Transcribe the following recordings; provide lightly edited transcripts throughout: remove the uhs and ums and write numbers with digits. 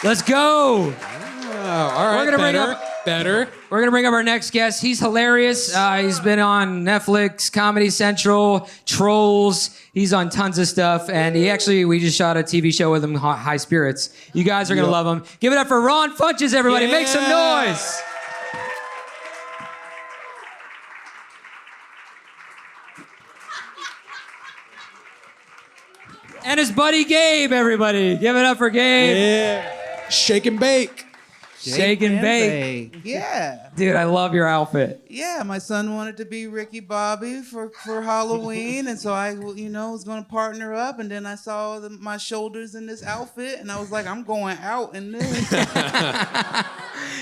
Let's go. Oh, all right, We're gonna better. We're going to bring up our next guest. He's hilarious. He's been on Netflix, Comedy Central, Trolls. He's on tons of stuff. And we just shot a TV show with him, High Spirits. You guys are going to love him. Give it up for Ron Funches, everybody. Yeah. Make some noise. And his buddy Gabe, everybody. Give it up for Gabe. Yeah. Shake and bake. Shake and bake. Yeah. Dude, I love your outfit. Yeah, my son wanted to be Ricky Bobby for Halloween, and so I, was going to partner up, and then I saw my shoulders in this outfit, and I was like, I'm going out in this.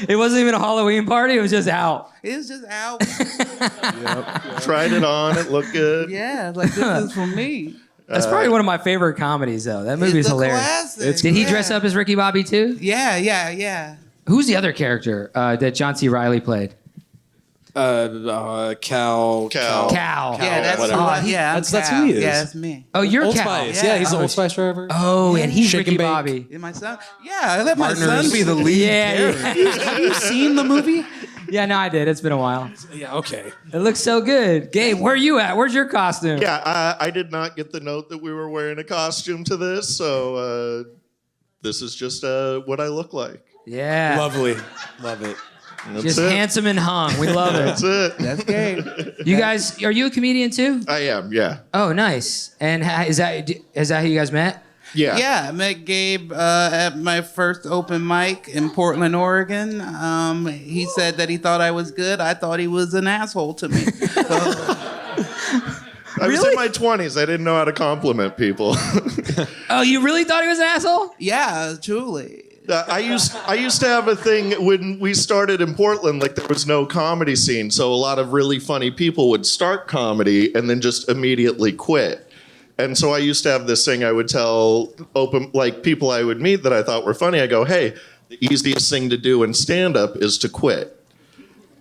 It wasn't even a Halloween party. It was just out. It was just out. Yep. Tried it on. It looked good. Yeah, like this is for me. That's probably one of my favorite comedies, though. That movie is hilarious. Classic. Did he dress up as Ricky Bobby, too? Yeah. Who's the other character that John C. Reilly played? Cal. Cal. Yeah, that's who he is. Yeah, that's me. Oh, you're Old Cal. Spice. Yeah, he's the Old Spice driver. Oh, and he's Shake Ricky and bake. Bobby. And my son? Yeah, I let my Partners. son be the lead character. Have you seen the movie? Yeah, no, I did. It's been a while. Yeah, okay. It looks so good. Gabe, where are you at? Where's your costume? Yeah, I did not get the note that we were wearing a costume to this, so this is just what I look like. Yeah. Lovely. Love it. That's Just it. handsome and hung. We love it. That's it. That's Gabe. You guys, are you a comedian too? I am, yeah. Oh, nice. And is that how you guys met? Yeah. Yeah, I met Gabe at my first open mic in Portland, Oregon. He said that he thought I was good. I thought he was an asshole to me. I was in my 20s. I didn't know how to compliment people. Oh, you really thought he was an asshole? Yeah, truly. I used to have a thing when we started in Portland, like there was no comedy scene, so a lot of really funny people would start comedy and then just immediately quit. And so I used to have this thing I would tell people I would meet that I thought were funny. I go, hey, the easiest thing to do in stand-up is to quit.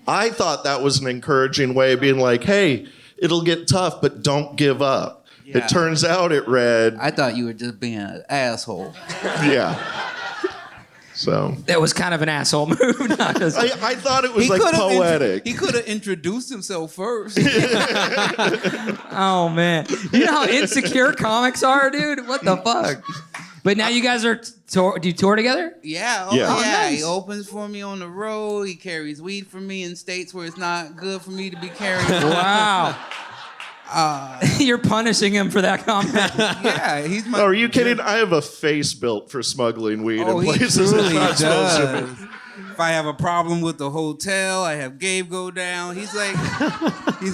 I thought that was an encouraging way of being like, hey, it'll get tough, but don't give up. Yeah. It turns out it read. I thought you were just being an asshole. Yeah. So that was kind of an asshole move. I thought it was poetic. He could have introduced himself first. Oh man, you know how insecure comics are, dude. What the fuck? But now you guys are do you tour together? Yeah. Yeah. Oh, nice. He opens for me on the road. He carries weed for me in states where it's not good for me to be carrying. Wow. You're punishing him for that comment. Yeah, he's my. Oh, are you kidding? I have a face built for smuggling weed in places it's not supposed to be. If I have a problem with the hotel, I have Gabe go down. He's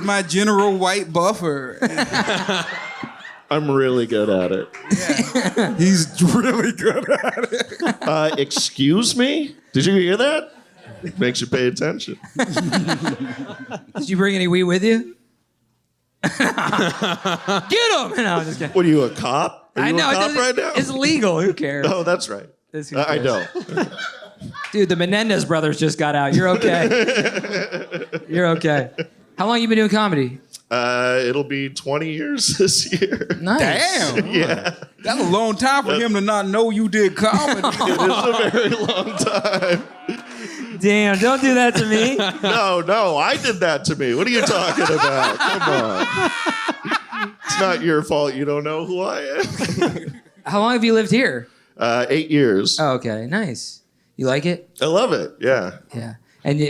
my general white buffer. I'm really good at it. Yeah. He's really good at it. Excuse me? Did you hear that? Makes you pay attention. Did you bring any weed with you? Get him! No, I'm just kidding. What are you, a cop? Are you I know. a cop right now? It's legal. Who cares? Oh, that's right. I don't. Dude, the Menendez brothers just got out. You're okay. You're okay. How long you been doing comedy? It'll be 20 years this year. Nice. Damn. Yeah. That's a long time for him to not know you did comedy. It is a very long time. Damn, don't do that to me. No, I did that to me. What are you talking about? Come on. It's not your fault you don't know who I am. How long have you lived here? 8 years. Oh, okay, nice. You like it? I love it. Yeah. Yeah. And you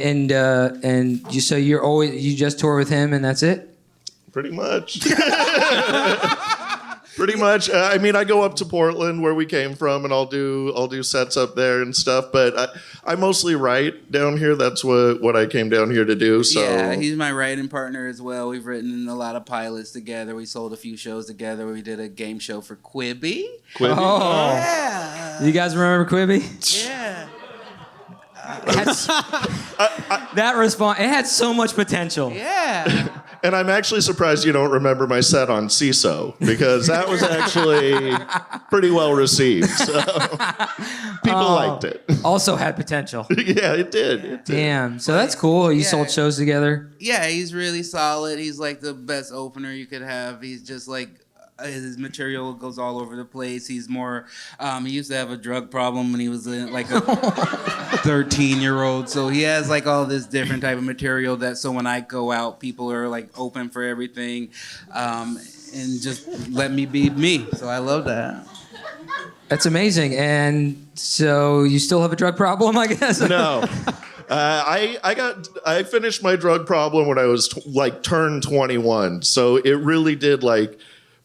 just tour with him and that's it? Pretty much. Pretty much. I mean, I go up to Portland where we came from, and I'll do sets up there and stuff. But I mostly write down here. That's what I came down here to do. So yeah, he's my writing partner as well. We've written a lot of pilots together. We sold a few shows together. We did a game show for Quibi. Oh, Yeah. you guys remember Quibi? Yeah. That response, it had so much potential. Yeah. And I'm actually surprised you don't remember my set on CISO, because that was actually pretty well received. So people liked it. Also had potential. Yeah, it did. Damn. So that's cool. You sold shows together. Yeah, he's really solid. He's like the best opener you could have. He's just like his material goes all over the place. He's more. He used to have a drug problem when he was like a 13-year-old. So he has like all this different type of material that. So when I go out, people are like open for everything, and just let me be me. So I love that. That's amazing. And so you still have a drug problem, I guess? No. I finished my drug problem when I was turned 21. So it really did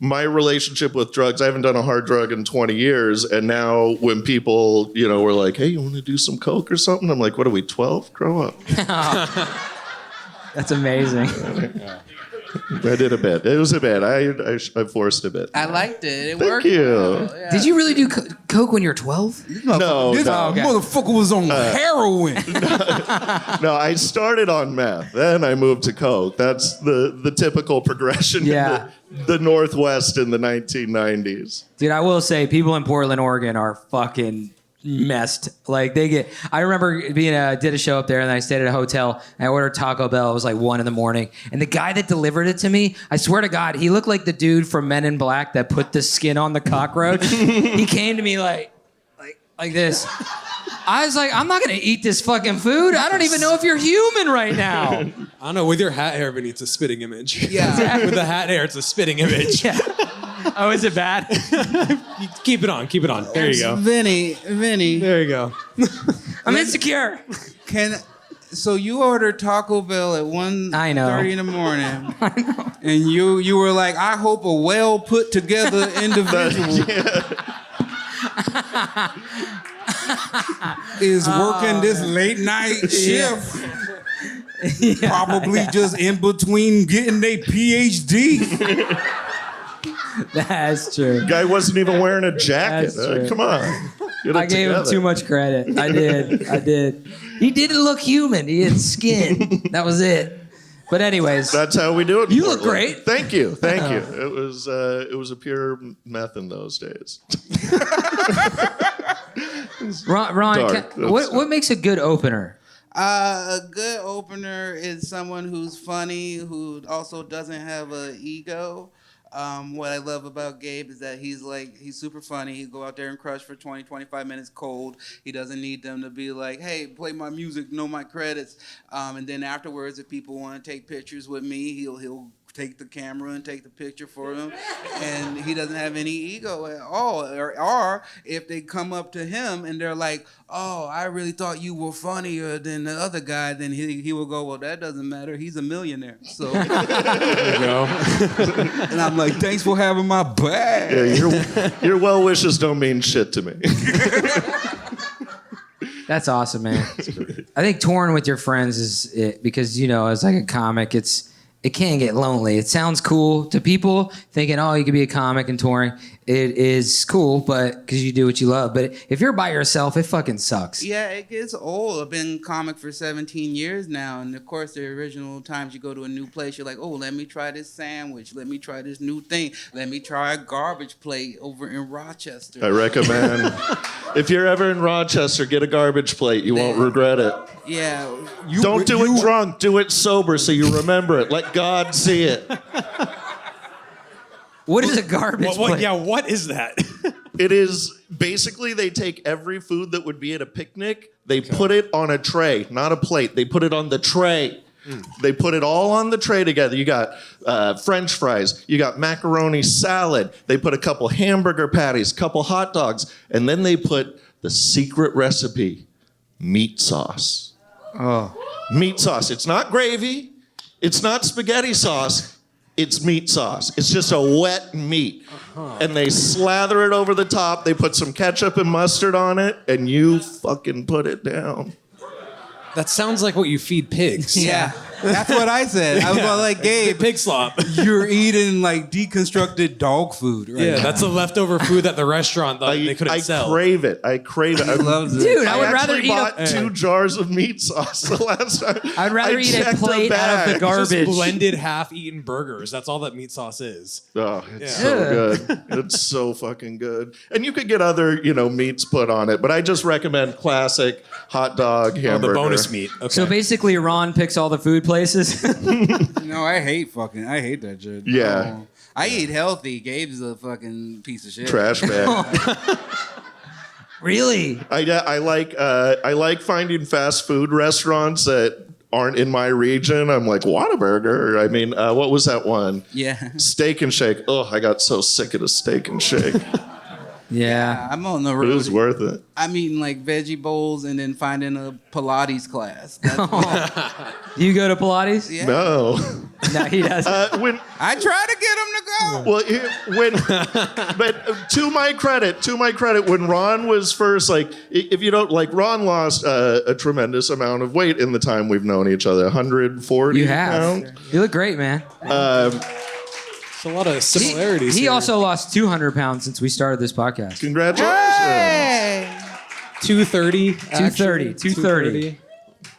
my relationship with drugs. I haven't done a hard drug in 20 years. And now when people, were like, hey, you want to do some coke or something? I'm like, what are we, 12? Grow up. That's amazing. I did a bit. It was a bit. I forced a bit. I liked it. It Thank worked. you. Well, yeah. Did you really do coke when you were 12? No, This motherfucker was on heroin. No, I started on meth. Then I moved to coke. That's the typical progression Yeah. in the Northwest in the 1990s. Dude, I will say people in Portland, Oregon are fucking messed. I remember did a show up there and I stayed at a hotel and I ordered Taco Bell. It was like 1 a.m. And the guy that delivered it to me, I swear to God, he looked like the dude from Men in Black that put the skin on the cockroach. He came to me like this. I was like, I'm not going to eat this fucking food. I don't even know if you're human right now. I don't know. With your hat hair, Vinny, it's a spitting image. Yeah. With the hat hair, it's a spitting image. Yeah. Oh, is it bad? Keep it on. There you go. Vinny. There you go. I'm insecure. So you ordered Taco Bell at 1:30 I know. in the morning. I know. And you were like, I hope a well put together individual is working this late night shift. Yeah, Probably just in between getting their PhD. That's true. Guy wasn't even wearing a jacket. That's true. Come on. Get it I gave him together. too much credit. I did. He didn't look human. He had skin. That was it. But anyways, That's how we do it. in You look Portland. great. Thank you. It was a pure meth in those days. Ron, Dark. what makes a good opener? A good opener is someone who's funny, who also doesn't have an ego. What I love about Gabe is that he's super funny. He'll go out there and crush for 20, 25 minutes cold. He doesn't need them to be like, hey, play my music, know my credits. And then afterwards, if people want to take pictures with me, he'll take the camera and take the picture for them. And he doesn't have any ego at all. Or if they come up to him and they're like, oh, I really thought you were funnier than the other guy, then he will go, well, that doesn't matter. He's a millionaire. So There you go. and I'm like, thanks for having my back. Yeah, your well wishes don't mean shit to me. That's awesome, man. I think touring with your friends is it because as like a comic, it can get lonely. It sounds cool to people thinking, oh, you could be a comic and touring. It is cool, but because you do what you love. But if you're by yourself, it fucking sucks. Yeah, it gets old. I've been comic for 17 years now. And of course, the original times you go to a new place, you're like, oh, let me try this sandwich. Let me try this new thing. Let me try a garbage plate over in Rochester. I recommend if you're ever in Rochester, get a garbage plate. You won't regret it. Yeah. Don't do it drunk. Do it sober so you remember it. Let God see it. What is a garbage plate? Yeah, what is that? It is basically they take every food that would be at a picnic, they put it on a tray, not a plate. They put it on the tray. They put it all on the tray together. You got French fries, you got macaroni salad. They put a couple hamburger patties, couple hot dogs, and then they put the secret recipe, meat sauce. Oh. Meat sauce. It's not gravy. It's not spaghetti sauce. It's meat sauce. It's just a wet meat. And they slather it over the top. They put some ketchup and mustard on it, and you fucking put it down. That sounds like what you feed pigs. Yeah. That's what I said. I was like, Gabe, Pig slop. you're eating like deconstructed dog food right Yeah, now. that's the leftover food that the restaurant thought they couldn't I sell. crave it. I loves it. Dude, I would rather actually eat bought 2 jars of meat sauce the last time. I'd rather I eat a checked plate out of the bag. garbage. Just blended half-eaten burgers. That's all that meat sauce is. Oh, it's Yeah. so good. It's so fucking good. And you could get other, meats put on it, but I just recommend classic hot dog Oh, hamburger. the bonus meat. Okay. So basically, Ron picks all the food places. No, I hate that shit. Yeah. I eat healthy. Gabe's a fucking piece of shit. Trash bag. Really? I like finding fast food restaurants that aren't in my region. I'm like, Whataburger. I mean, what was that one? Yeah. Steak and Shake. Oh, I got so sick of the Steak and Shake. Yeah. I'm on the It road. was worth it. I'm eating like veggie bowls and then finding a Pilates class. That's You go to Pilates? yeah. No. No, he doesn't. When I try to get him to go. Well, but to my credit, when Ron was first, like, if you don't, like, Ron lost a tremendous amount of weight in the time we've known each other, 140 You have. pounds. You look great, man. There's a lot of similarities. He here. also lost 200 pounds since we started this podcast. Congratulations. Hey. 230. 230. 230.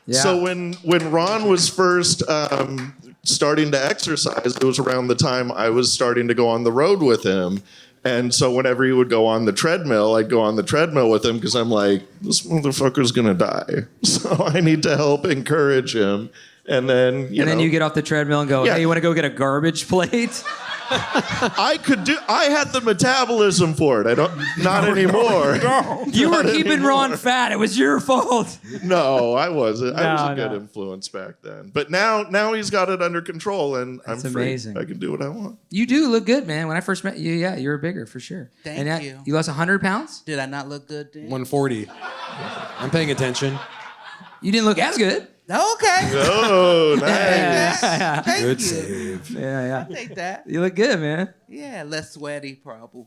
Yeah. So when Ron was first starting to exercise, it was around the time I was starting to go on the road with him. And so whenever he would go on the treadmill, I'd go on the treadmill with him because I'm like, this motherfucker's going to die. So I need to help encourage him. And then, then you get off the treadmill and go, Yeah. hey, you want to go get a garbage plate? I had the metabolism for it. Not anymore. You were Not keeping anymore. Ron fat. It was your fault. No, I wasn't. I was No, a good no. influence back then. But now he's got it under control, and That's I'm free. amazing. I can do what I want. You do look good, man. When I first met you, yeah, you were bigger for sure. Thank and you. You lost 100 pounds? Did I not look good, dude? 140. I'm paying attention. You didn't look as good. Okay. Oh, nice. Thank Good you. save. Yeah. Take that. You look good, man. Yeah, less sweaty probably.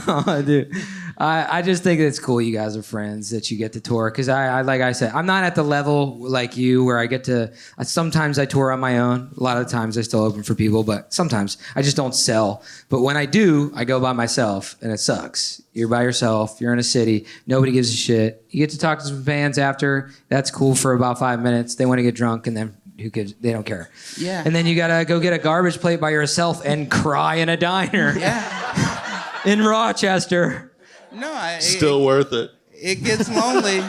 Oh, dude. I just think it's cool you guys are friends, that you get to tour. Because I like I said, I'm not at the level like you where I get to, sometimes I tour on my own. A lot of times I still open for people, but sometimes I just don't sell. But when I do, I go by myself and it sucks. You're by yourself. You're in a city. Nobody gives a shit. You get to talk to some fans after. That's cool for about 5 minutes. They want to get drunk and then who gives? They don't care. Yeah. And then you got to go get a garbage plate by yourself and cry in a diner. Yeah. In Rochester. No, Still worth it. it gets lonely.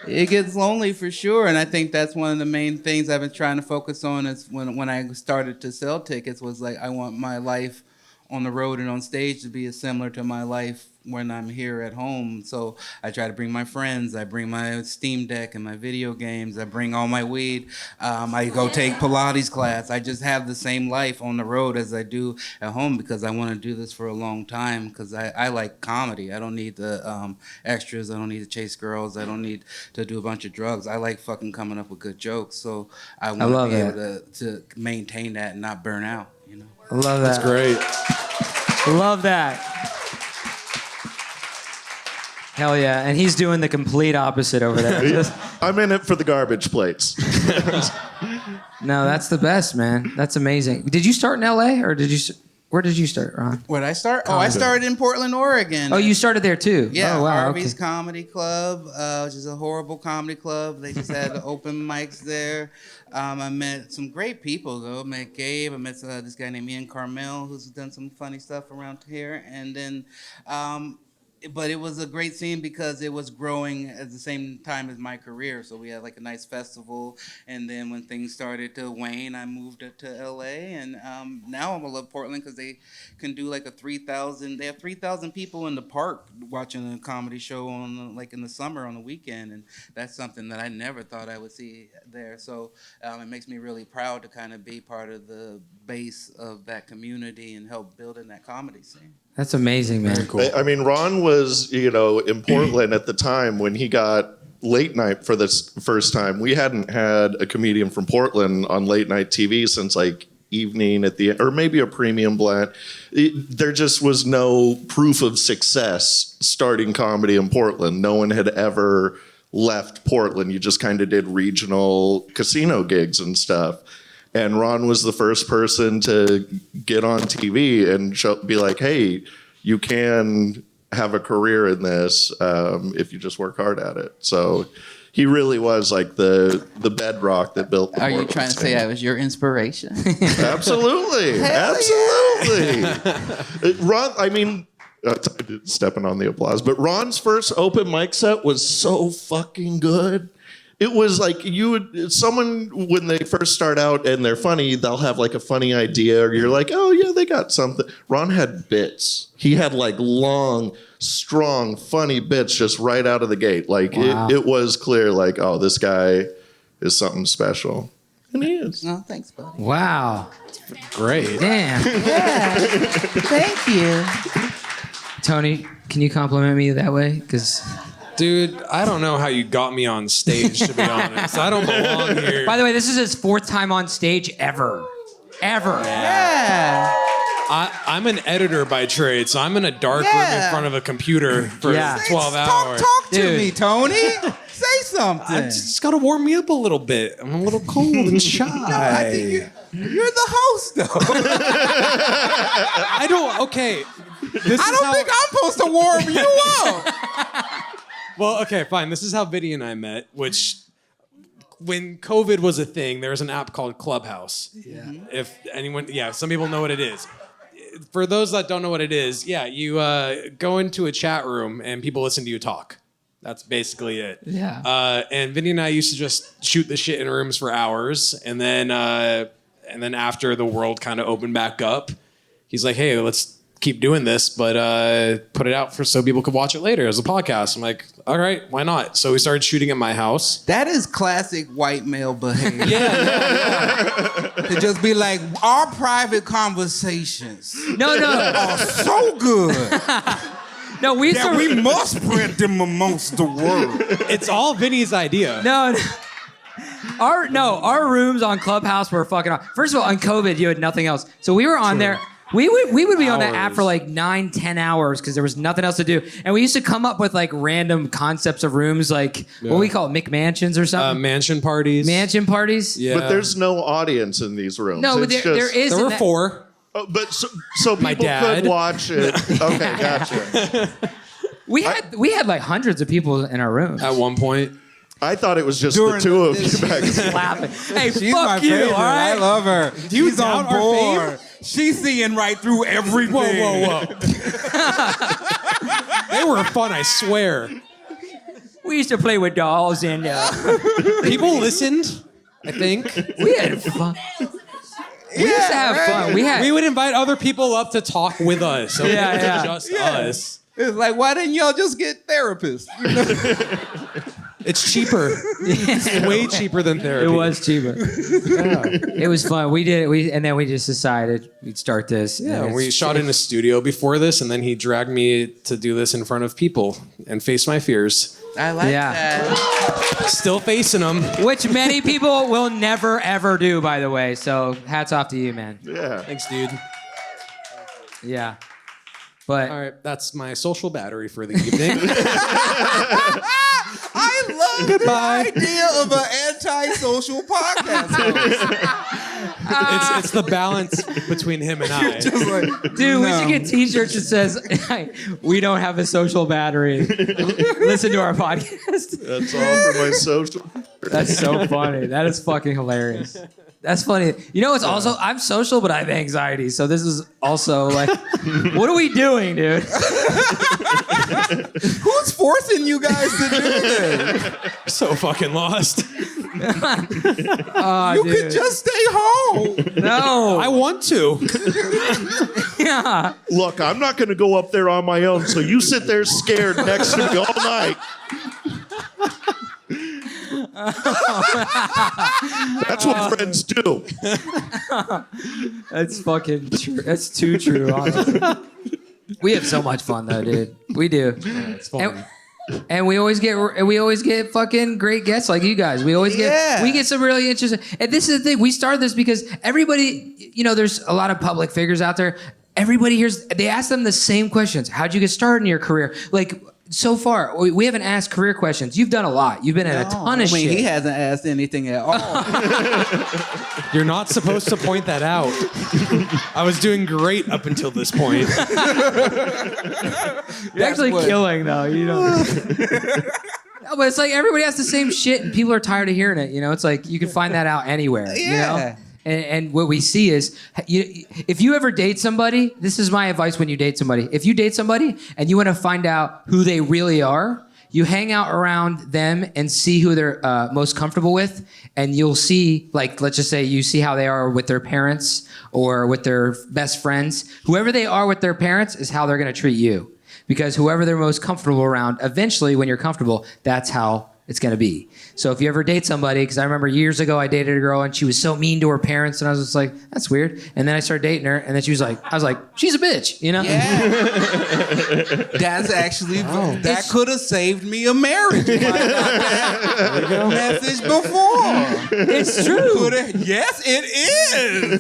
It gets lonely for sure, and I think that's one of the main things I've been trying to focus on. Is when I started to sell tickets, was like I want my life on the road and on stage to be as similar to my life when I'm here at home. So I try to bring my friends. I bring my Steam Deck and my video games. I bring all my weed. I go take Pilates class. I just have the same life on the road as I do at home because I want to do this for a long time because I like comedy. I don't need the extras. I don't need to chase girls. I don't need to do a bunch of drugs. I like fucking coming up with good jokes. So I want to be able to maintain that and not burn out, you know? I love that. That's great. Love that. Hell yeah. And he's doing the complete opposite over there. I'm in it for the garbage plates. No, that's the best, man. That's amazing. Did you start in LA or where did you start, Ron? Where'd I start? Oh, I started in Portland, Oregon. Oh, you started there too? Yeah, Oh, wow. Harvey's Okay. Comedy Club, which is a horrible comedy club. They just had open mics there. I met some great people, though. I met Gabe. I met this guy named Ian Carmel, who's done some funny stuff around here. And then, but it was a great scene because it was growing at the same time as my career. So we had like a nice festival. And then when things started to wane, I moved it to LA. And now I love Portland because they can do like they have 3,000 people in the park watching a comedy show on like in the summer on the weekend. And that's something that I never thought I would see there. So it makes me really proud to kind of be part of the base of that community and help build in that comedy scene. That's amazing, man. Very cool. I mean, Ron was, in Portland at the time when he got late night for the first time. We hadn't had a comedian from Portland on late night TV since like Evening at the end, or maybe a Premium Blend. There just was no proof of success starting comedy in Portland. No one had ever left Portland. You just kind of did regional casino gigs and stuff. And Ron was the first person to get on TV and be like, hey, you can have a career in this if you just work hard at it. So he really was like the bedrock that built the Are you Portland trying to scene. say I was your inspiration? Absolutely. Hell Absolutely. Ron, I mean, stepping on the applause, but Ron's first open mic set was so fucking good. it was like someone when they first start out and they're funny, they'll have like a funny idea, or you're like, oh yeah, they got something. Ron had bits. He had like long, strong, funny bits just right out of the gate. Like it was clear, like, oh, this guy is something special. And he is. No, thanks, buddy. Wow. Great. Damn. Yeah. Thank you. Tony, can you compliment me that way? Because, Dude, I don't know how you got me on stage, to be honest. I don't belong here. by the way, this is his 4th time on stage ever. Ever. Yeah. I'm an editor by trade, so I'm in a dark room in front of a computer for 12 hours. Talk to Dude. me, Tony. Say something. I just gotta warm me up a little bit. I'm a little cold and shy. I think you're the host, though. I don't. Okay. I don't think I'm supposed to warm you up. Well, okay, fine. This is how Vinny and I met, which when COVID was a thing, there was an app called Clubhouse. Yeah. If anyone, some people know what it is. For those that don't know what it is, you go into a chat room and people listen to you talk. That's basically it. Yeah. And Vinny and I used to just shoot the shit in rooms for hours, and then after the world kind of opened back up, he's like, "Hey, let's keep doing this, but put it out so people could watch it later as a podcast." I'm like, all right, why not? So we started shooting at my house. That is classic white male behavior. Yeah. To just be like, our private conversations No. are so good No, we that we must spread them amongst the world. It's all Vinny's idea. No. Our rooms on Clubhouse were fucking awesome. First of all, on COVID, you had nothing else. So we were on there. We would be on that app for like 9-10 hours because there was nothing else to do. And we used to come up with like random concepts of rooms, like what we call it, McMansions or something. Mansion parties. Mansion parties. Yeah. But there's no audience in these rooms. No, but there is. There were 4. Oh, but so My people dad. could watch it. Okay, gotcha. We had like hundreds of people in our room. At one point. I thought it was just During the two of this- you back then. Laughing. Hey, She's my fuck you, favorite. all right? I love her. She's on doubt our board. She's seeing right through everything. Whoa. They were fun, I swear. We used to play with dolls and People listened, I think. we had fun. We used to have fun. We would invite other people up to talk with us. So Yeah, it wasn't yeah. just us. It's like, why didn't y'all just get therapists? It's cheaper. It's way cheaper than therapy. It was cheaper. It was fun. And then we just decided we'd start this. Yeah, And we it's- shot in a studio before this, and then he dragged me to do this in front of people and face my fears. I like Yeah. that. Still facing them. Which many people will never, ever do, by the way. So hats off to you, man. Yeah. Thanks, dude. Yeah. But All right, that's my social battery for the evening. I love Goodbye. the idea of an anti-social podcast host. it's the balance between him and I. Just like, dude, we should get t-shirts that says, we don't have a social battery. Listen to our podcast. That's all for my social. That's so funny. That is fucking hilarious. That's funny. You know, it's also, I'm social, but I have anxiety. So this is also like, what are we doing, dude? who's forcing you guys to do this? So fucking lost. Oh, You dude. could just stay home. No. I want to. Yeah. Look, I'm not going to go up there on my own, so you sit there scared next to me all night. That's what friends do. That's fucking true. That's too true, honestly. We have so much fun though, dude. We do. It's fun. And we always get fucking great guests like you guys. We always Yeah. get some really interesting. And this is the thing. We started this because everybody, you know, there's a lot of public figures out there. Everybody hears, they ask them the same questions. How'd you get started in your career? Like, so far, we haven't asked career questions. You've done a lot. You've been in a ton of shit. He hasn't asked anything at all. You're not supposed to point that out. I was doing great up until this point. You're actually what- killing, though. You know. No, but it's like everybody has the same shit, and people are tired of hearing it. You know, it's like you can find that out anywhere. You Yeah. know. And what we see is, if you ever date somebody, this is my advice when you date somebody. If you date somebody and you want to find out who they really are, you hang out around them and see who they're most comfortable with, and you'll see, like, let's just say you see how they are with their parents or with their best friends. Whoever they are with their parents is how they're going to treat you, because whoever they're most comfortable around, eventually when you're comfortable, that's how it's going to be. So if you ever date somebody, because I remember years ago I dated a girl and she was so mean to her parents, and I was just like, that's weird. And then I started dating her, and then she was like, I was like, she's a bitch, you know? Yeah. That's actually, that could have saved me a marriage if I got that message before. It's true. Yes, it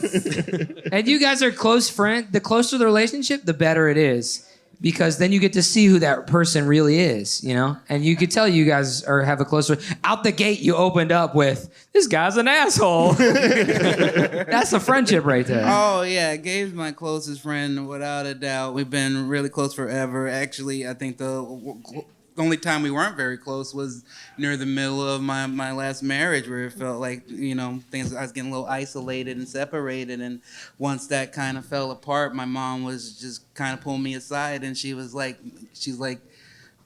is. And you guys are close friends. The closer the relationship, the better it is. Because then you get to see who that person really is, you know? And you could tell you guys have a closer... Out the gate, you opened up with, this guy's an asshole. That's a friendship right there. Oh, yeah. Gabe's my closest friend, without a doubt. We've been really close forever. Actually, I think the only time we weren't very close was near the middle of my last marriage, where it felt like, you know, things, I was getting a little isolated and separated. And once that kind of fell apart, my mom was just kind of pulling me aside, and she's like,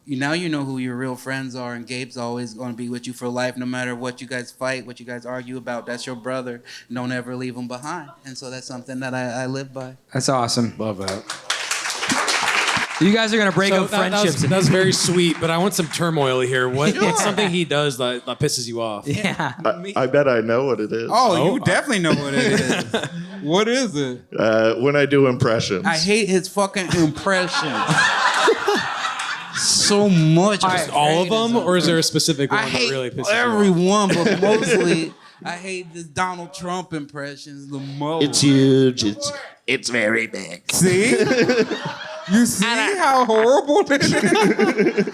now you know who your real friends are, and Gabe's always going to be with you for life, no matter what you guys fight, what you guys argue about. That's your brother. Don't ever leave him behind. And so that's something that I live by. That's awesome. Love that. You guys are going to break up friendships. That's very sweet, but I want some turmoil here. What's something he does that pisses you off? Yeah. I bet I know what it is. Oh, you definitely know what it is. What is it? When I do impressions. I hate his fucking impressions. So much. Just all of them, or is there a specific one I hate that really pisses everyone, but mostly I hate the Donald Trump impressions the most. It's huge. It's very big. See? You see how horrible it is?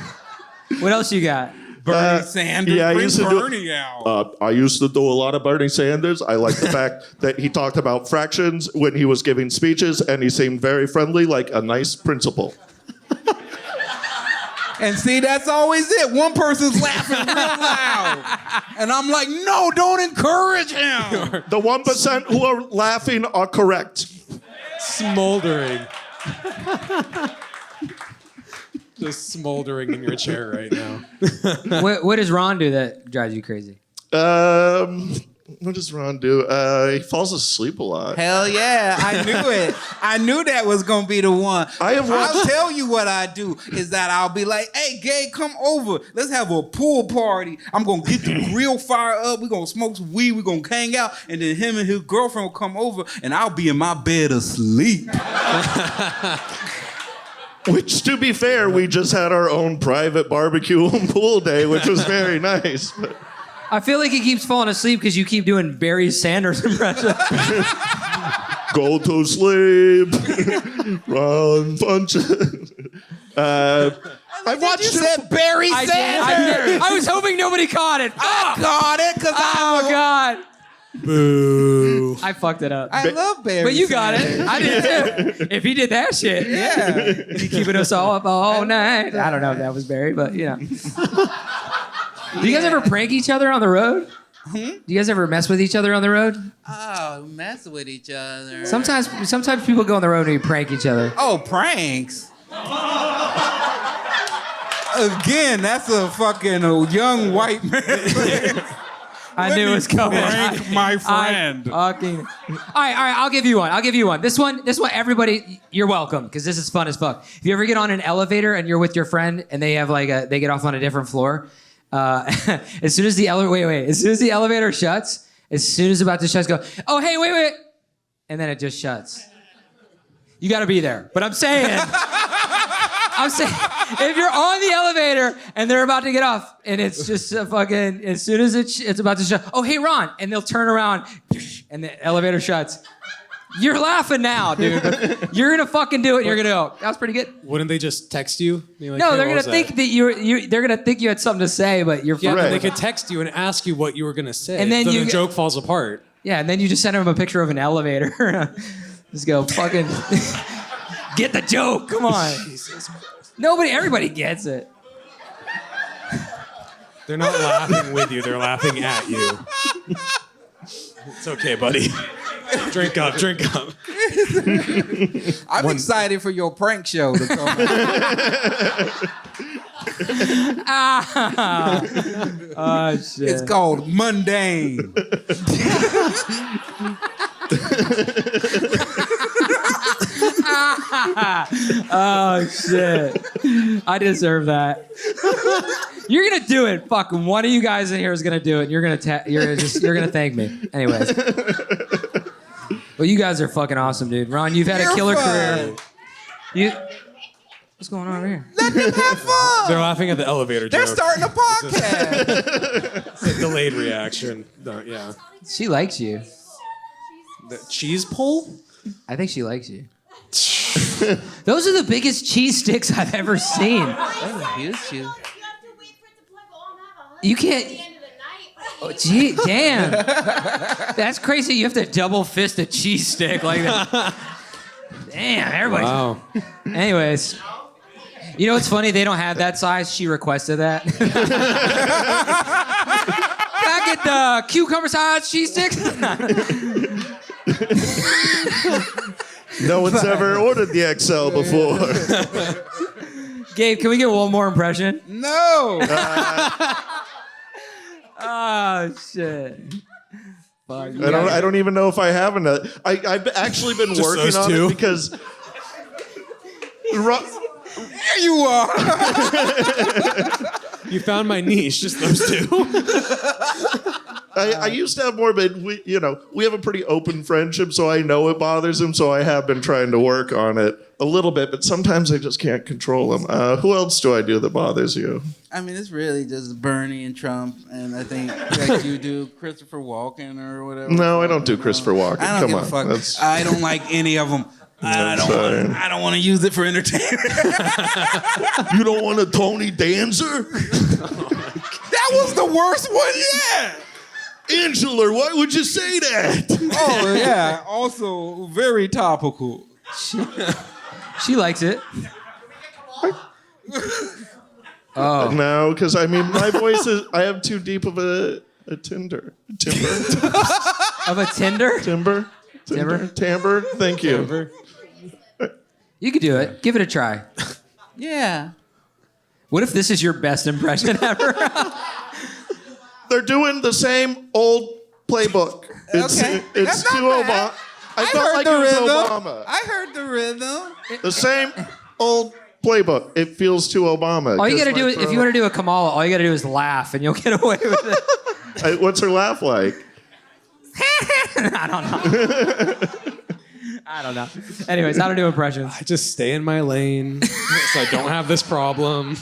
What else you got? Bernie Sanders, yeah, bring Bernie out. I used to do a lot of Bernie Sanders. I like the fact that he talked about fractions when he was giving speeches, and he seemed very friendly, like a nice principal. And see, that's always it. One person's laughing real loud. And I'm like, no, don't encourage him. The 1% who are laughing are correct. Smoldering. Just smoldering in your chair right now. What does Ron do that drives you crazy? What does Ron do? He falls asleep a lot. Hell yeah, I knew it. I knew that was going to be the one. I'll tell you what I do is that I'll be like, hey, Gabe, come over. Let's have a pool party. I'm going to get the grill fire up. We're going to smoke some weed. We're going to hang out. And then him and his girlfriend will come over, and I'll be in my bed asleep. Which, to be fair, we just had our own private barbecue and pool day, which was very nice. But I feel like he keeps falling asleep because you keep doing Barry Sanders impressions. go to sleep. Ron Funches. I watched You said Barry Sanders. I was hoping nobody caught it. I caught it because Oh, God. Boo. I fucked it up. I love Barry But you got Sanders. it. I did too. If he did that shit, Yeah. he keeping us all up all night. I don't know if that was Barry, but you know. Do you guys ever prank each other on the road? Do you guys ever mess with each other on the road? Oh, mess with each other. Sometimes people go on the road and you prank each other. Oh, pranks. Again, that's a fucking young white man. I knew it was coming. Prank my friend. All right, I'll give you one. This one, everybody, you're welcome, because this is fun as fuck. If you ever get on an elevator and you're with your friend and they have they get off on a different floor, as soon as the elevator shuts, as soon as it's about to shut, go, oh, hey, wait. And then it just shuts. You got to be there. But I'm saying, if you're on the elevator and they're about to get off and it's just fucking, as soon as it's about to shut, oh, hey, Ron. And they'll turn around and the elevator shuts. You're laughing now, dude. But you're going to fucking do it and you're going to go, that was pretty good. Wouldn't they just text you? Like, No, hey, they're going to think that they're going to think you had something to say, but you're Yeah, fucking. but they could text you and ask you what you were going to say. And then so you the get- joke falls apart. Yeah, and then you just send them a picture of an elevator. Just go, fucking, get the joke. Come on. Everybody gets it. They're not laughing with you. They're laughing at you. It's okay, buddy. Drink up. I'm excited for your prank show to come out. Oh shit. It's called mundane. Oh shit. I deserve that. You're gonna do it. Fucking one of you guys in here is gonna do it. You're gonna thank me. Anyways. Well, you guys are fucking awesome, dude. Ron, you've had a killer career. What's going on over here? Let them have fun. They're laughing at the elevator They're joke. starting a podcast. It's a delayed reaction. Yeah. She likes you. The cheese pull? I think she likes you. Those are the biggest cheese sticks I've ever seen. You can't. Oh, gee, damn. That's crazy. You have to double fist a cheese stick like that. Damn, everybody. Wow. Anyways, you know what's funny? They don't have that size. She requested that. Can I get the cucumber size cheese sticks? No one's ever ordered the XL before. Gabe, can we get one more impression? No. Oh shit. Fuck. I don't even know if I have enough. I've actually been Just working those on two? it because There you are. You found my niche, just those two. I used to have more, but we have a pretty open friendship, so I know it bothers him. So I have been trying to work on it a little bit, but sometimes I just can't control him. Who else do I do that bothers you? I mean, it's really just Bernie and Trump, and I think like you do Christopher Walken or whatever. No, I don't do Christopher Walken. I don't Come give on, a fuck. I don't like any of them. I don't want to use it for entertainment. You don't want a Tony Dancer? That was the worst one yet. Angela, why would you say that? Oh yeah. Also very topical. She likes it. Oh. No, because I mean, my voice is. I have too deep of a timber. Of a Tinder? Timber. Timbre. Thank you. Timber. You could do it. Give it a try. Yeah. What if this is your best impression ever? They're doing the same old playbook. It's Okay. it's That's too not Obama. bad. I felt like it was Obama. I heard the rhythm. The same old playbook. It feels too Obama. All you Kiss gotta do my is, if throat. you want to do a Kamala, all you gotta do is laugh and you'll get away with it. What's her laugh like? I don't know. Anyways, how to do impressions. I just stay in my lane, so I don't have this problem.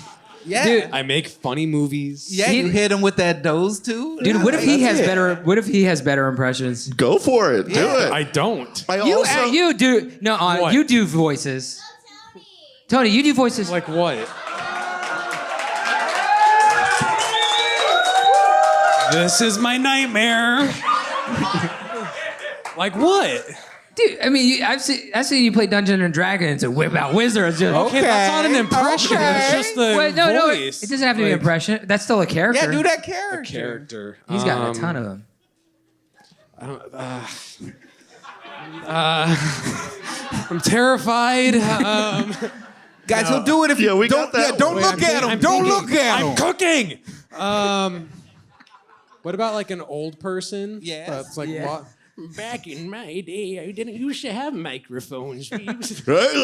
Yeah. Dude, I make funny movies. Yeah, you hit him with that doze too. Dude, what if he That's has it. better? What if he has better impressions? Go for it. Do it. I don't. You do no. What? You do voices. Tony, you do voices. Like what? This is my nightmare. Like what? Dude, I mean, I've seen you play Dungeons and Dragons and whip out wizards. Okay, that's not an impression. It's just the Wait, no, voice. it doesn't have to be an Like, impression. That's still a character. Yeah, do that character. character. He's got a ton of them. I'm terrified. Guys, he'll do it if Yeah, you we don't. got that Yeah, don't one. look at him. Don't look at him. I'm cooking. What about like an old person? Yes. That's like Yeah. what? Back in my day, I didn't used to have microphones. I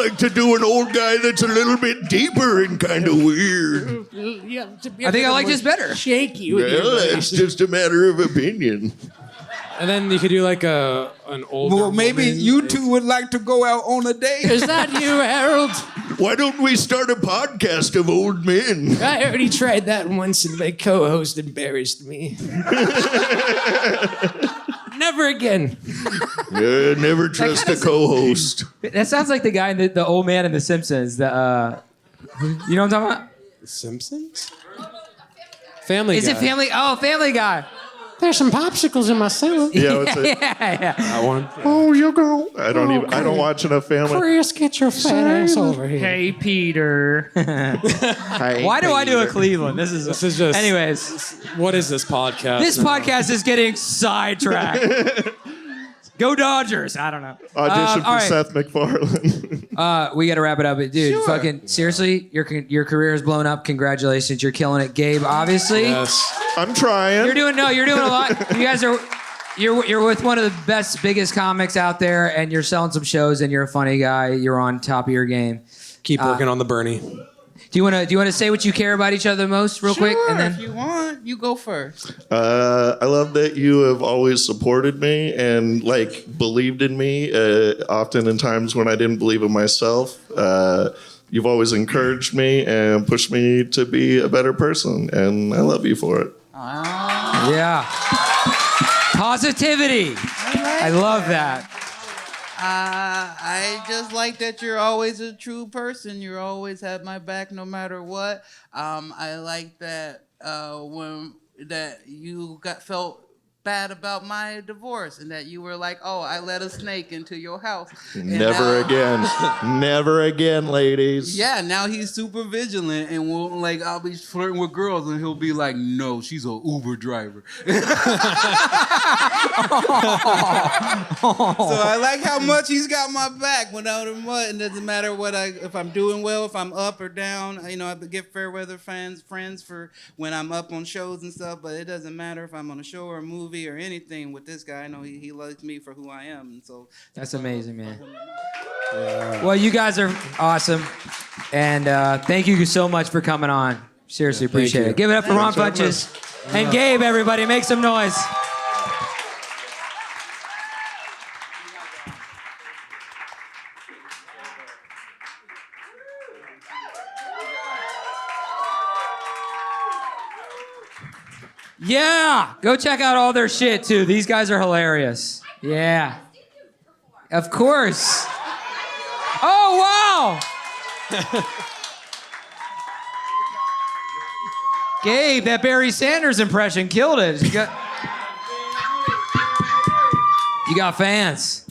like to do an old guy that's a little bit deeper and kind of weird. I think I like this better. Shaky. Well, that's just a matter of opinion. And then you could do like an older Well, maybe woman. you two would like to go out on a date. Is that you, Harold? Why don't we start a podcast of old men? I already tried that once and my co-host embarrassed me. Never again. Never trust a co-host. That sounds like the guy, the old man in The Simpsons. You know what I'm talking about? The Simpsons? Family Is Guy. it Family? Oh, Family Guy. There's some popsicles in my cellar. Yeah, what's it? Yeah. That one. Oh, you go. I don't watch enough family. Chris, get your fat ass over here. Hey, Peter. Why do I do a Cleveland? This is just. Anyways, What is this podcast? this now? podcast is getting sidetracked. Go Dodgers. I don't know. Audition for all right. Seth MacFarlane. We got to wrap it up. Dude, Sure. fucking seriously, your career is blown up. Congratulations. You're killing it. Gabe, obviously. Yes. I'm trying. You're doing a lot. You guys are you're with one of the best, biggest comics out there, and you're selling some shows, and you're a funny guy. You're on top of your game. Keep working on the Bernie. Do you want to say what you care about each other most, real quick, and If then you want, you go first. I love that you have always supported me and like believed in me, often in times when I didn't believe in myself. You've always encouraged me and pushed me to be a better person, and I love you for it. yeah, positivity. I love that. I just like that you're always a true person. You always have my back no matter what. I like that that you felt bad about my divorce and that you were like, oh, I let a snake into your house. Never again. Never again, ladies. Yeah, now he's super vigilant and won't like I'll be flirting with girls and he'll be like, no, she's a Uber driver. So I like how much he's got my back without him what. It doesn't matter if I'm doing well, if I'm up or down. You know, I get fair weather friends for when I'm up on shows and stuff, but it doesn't matter if I'm on a show or a movie or anything with this guy. I know he likes me for who I am, and so That's amazing, man. Well, you guys are awesome, and thank you so much for coming on. Seriously, appreciate you. it. Give it up for Ron Funches and Gabe, everybody. Make some noise. Yeah, go check out all their shit too. These guys are hilarious. Yeah, of course. Oh wow, Gabe, that Barry Sanders impression killed it. You got fans.